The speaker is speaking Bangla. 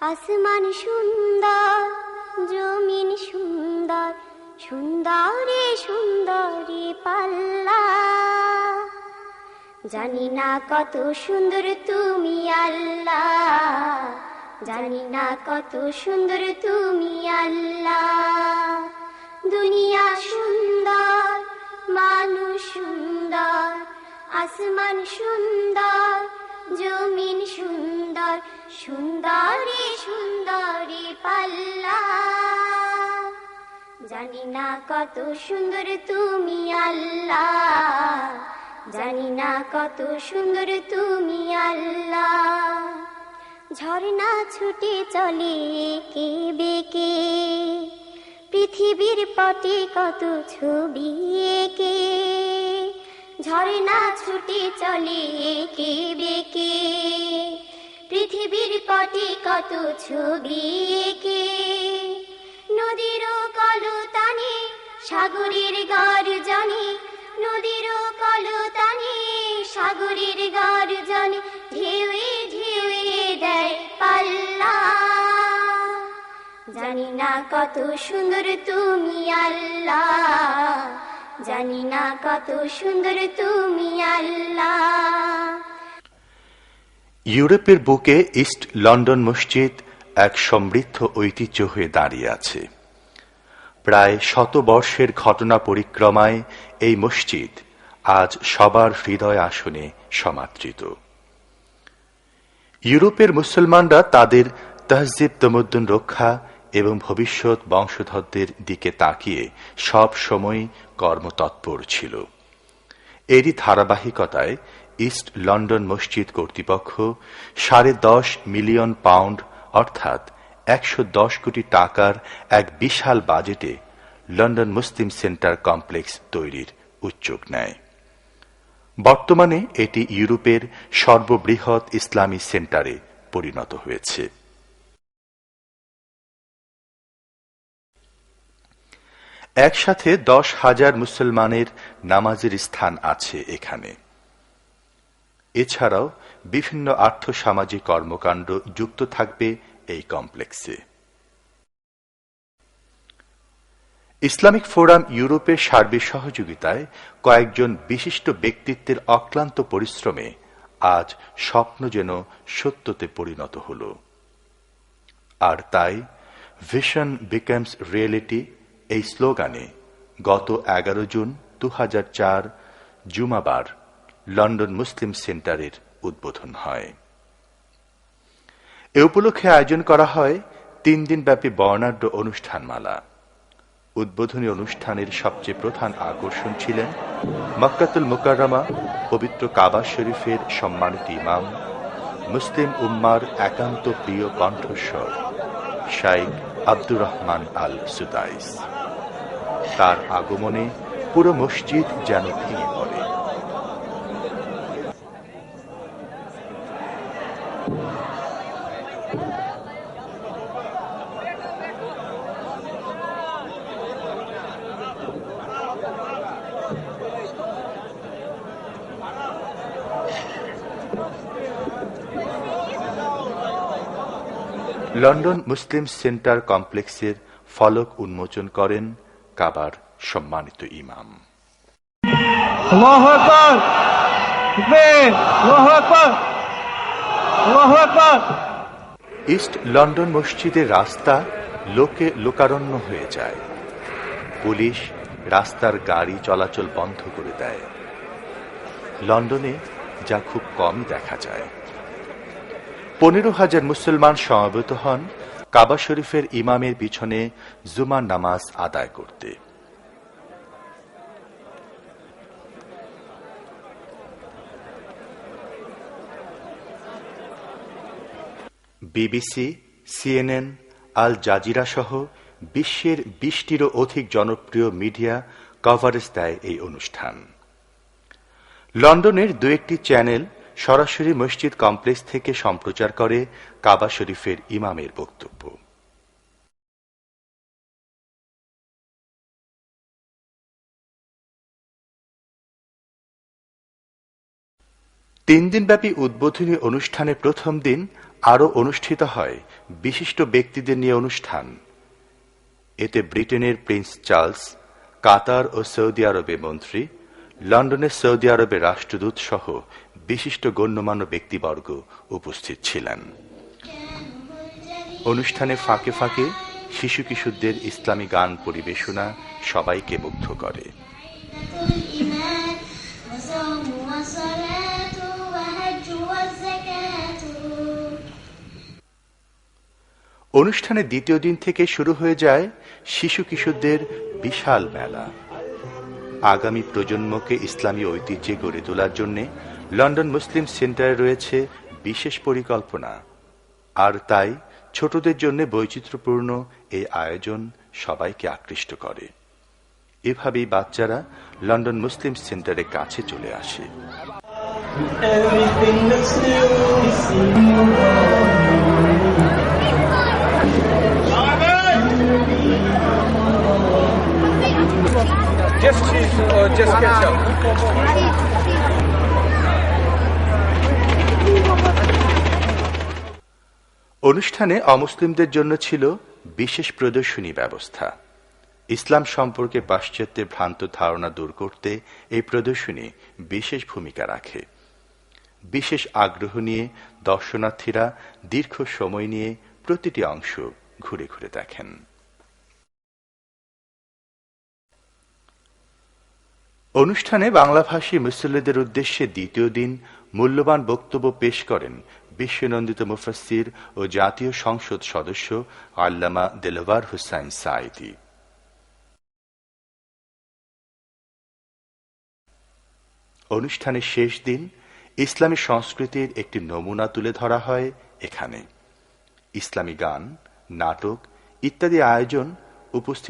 আসমান সুন্দর, জমিন সুন্দর, সুন্দরে সুন্দরী পাল্লা। জানি না কত সুন্দর তুমি আল্লাহ, জানি না কত সুন্দর তুমি আল্লাহ। দুনিয়া সুন্দর, মানুষ সুন্দর, আসমান সুন্দর, জমিন সুন্দর, সুন্দরী সুন্দরী পাল্লা। জানি না কত সুন্দর তুমি আল্লাহ, জানি না কত সুন্দর তুমি আল্লাহ। ঝর্ণা ছুটে চলে কে বেকে, পৃথিবীর পটে কত ছবি এঁকে। ঝর্ণা ছুটে চলে কে বেকে, পৃথিবীর পটে কত ছবি এঁকে। নদীর কলতানে সাগরের গর্জনে, নদীর কলতানে সাগরের গর্জনে, ঢেউয়ে ঢেউয়ে দেয় পাল্লা। জানি না কত সুন্দর তুমি আল্লাহ, জানি না কত সুন্দর তুমি আল্লাহ। ইউরোপের বুকে ইস্ট লন্ডন মসজিদ এক সমৃদ্ধ ঐতিহ্য হয়ে দাঁড়িয়ে আছে। প্রায় 100 বর্ষের ঘটনা পরিক্রমায় এই মসজিদ আজ সবার হৃদয় আসনে সমাদৃত। ইউরোপের মুসলমানরা তাদের তহজিব তমদ্দুন রক্ষা এবং ভবিষ্যৎ বংশধরদের দিকে তাকিয়ে সব সময় কর্মতৎপর ছিল। এরই ধারাবাহিকতায় ইস্ট লন্ডন মসজিদ কর্তৃপক্ষ 10.5 মিলিয়ন পাউন্ড অর্থাৎ 110 কোটি টাকার এক বিশাল বাজেটে লন্ডন মুসলিম সেন্টার কমপ্লেক্স তৈরির উদ্যোগ নেয়। বর্তমানে এটি ইউরোপের সর্ববৃহৎ ইসলামী সেন্টারে পরিণত হয়েছে। একসাথে 10,000 মুসলমানের নামাজের স্থান আছে এখানে। এছাড়াও বিভিন্ন আর্থসামাজিক কর্মকাণ্ড যুক্ত থাকবে এই কমপ্লেক্সে। ইসলামিক ফোরাম ইউরোপের সার্বিক সহযোগিতায় কয়েকজন বিশিষ্ট ব্যক্তিত্বের অক্লান্ত পরিশ্রমে আজ স্বপ্ন যেন সত্যতে পরিণত হল। আর তাই ভিশন বিকামস রিয়েলিটি এই স্লোগানে গত 11 জুন 2004 জুমাবার লন্ডন মুসলিম সেন্টারের উদ্বোধন হয়। এ উপলক্ষে আয়োজন করা হয় 3 দিনব্যাপী বর্ণাঢ্য অনুষ্ঠানমালা। উদ্বোধনী অনুষ্ঠানের সবচেয়ে প্রধান আকর্ষণ ছিলেন মক্কাতুল মুকাররমা পবিত্র কাবা শরীফের সম্মানিত ইমাম, মুসলিম উম্মার একান্ত প্রিয় কণ্ঠস্বর শাইখ আব্দুর রহমান আল সুদাইস। তার আগমনে পুরো মসজিদ যেন ভেঙে পড়ে। লন্ডন মুসলিম সেন্টার কমপ্লেক্সের ফলক উন্মোচন করেন কাবার সম্মানিত ইমাম। আল্লাহু আকবার, আল্লাহু আকবার, আল্লাহু আকবার। ইস্ট লন্ডন মসজিদের রাস্তা লোকে লোকারণ্য হয়ে যায়। পুলিশ রাস্তার গাড়ি চলাচল বন্ধ করে দেয়। লন্ডনে যা খুব কমই দেখা যায়। 15,000 মুসলমান সমবেত হন কাবা শরীফের ইমামের পিছনে জুমার নামাজ আদায় করতে। বিবিসি, সিএনএন, আল জাজিরা সহ বিশ্বের 20টিরও অধিক জনপ্রিয় মিডিয়া কভারেজ দেয় এই অনুষ্ঠান। লন্ডনের 2-1টি চ্যানেল সরাসরি মসজিদ কমপ্লেক্স থেকে সম্প্রচার করে কাবা শরীফের ইমামের বক্তব্য। তিন দিনব্যাপী উদ্বোধনী অনুষ্ঠানের প্রথম দিন আরও অনুষ্ঠিত হয় বিশিষ্ট ব্যক্তিদের নিয়ে অনুষ্ঠান। এতে ব্রিটেনের প্রিন্স চার্লস, কাতার ও সৌদি আরবের মন্ত্রী, লন্ডনের সৌদি আরবের রাষ্ট্রদূত সহ বিশিষ্ট গণ্যমান্য ব্যক্তিবর্গ উপস্থিত ছিলেন। অনুষ্ঠানে ফাঁকে ফাঁকে শিশু কিশোরদের ইসলামী গান পরিবেশনা সবাইকে মুগ্ধ করে। অনুষ্ঠানের দ্বিতীয় দিন থেকে শুরু হয়ে যায় শিশু কিশোরদের বিশাল মেলা। আগামী প্রজন্মকে ইসলামী ঐতিহ্যে গড়ে তোলার জন্য লন্ডন মুসলিম সেন্টারে রয়েছে বিশেষ পরিকল্পনা, আর তাই ছোটদের জন্য বৈচিত্র্যপূর্ণ এই আয়োজন সবাইকে আকৃষ্ট করে। এভাবেই বাচ্চারা লন্ডন মুসলিম সেন্টারের কাছে চলে আসে। Just cheese or just ketchup? অনুষ্ঠানে অমুসলিমদের জন্য ছিল বিশেষ প্রদর্শনী ব্যবস্থা। ইসলাম সম্পর্কে পাশ্চাত্যের ভ্রান্ত ধারণা দূর করতে এই প্রদর্শনী বিশেষ ভূমিকা রাখে। বিশেষ আগ্রহ নিয়ে দর্শনার্থীরা দীর্ঘ সময় নিয়ে প্রতিটি অংশ ঘুরে ঘুরে দেখেন। অনুষ্ঠানে বাংলাভাষী মুসল্লিদের উদ্দেশ্যে দ্বিতীয় দিন মূল্যবান বক্তব্য পেশ করেন বিশ্বনন্দিত মুফাসসির ও জাতীয় সংসদ সদস্য আল্লামা দেলওয়ার হুসাইন সাঈদী। অনুষ্ঠানের শেষ দিন ইসলামী সংস্কৃতির একটি নমুনা তুলে ধরা হয় এখানে। ইসলামী গান, নাটক ইত্যাদি আয়োজন উপস্থিত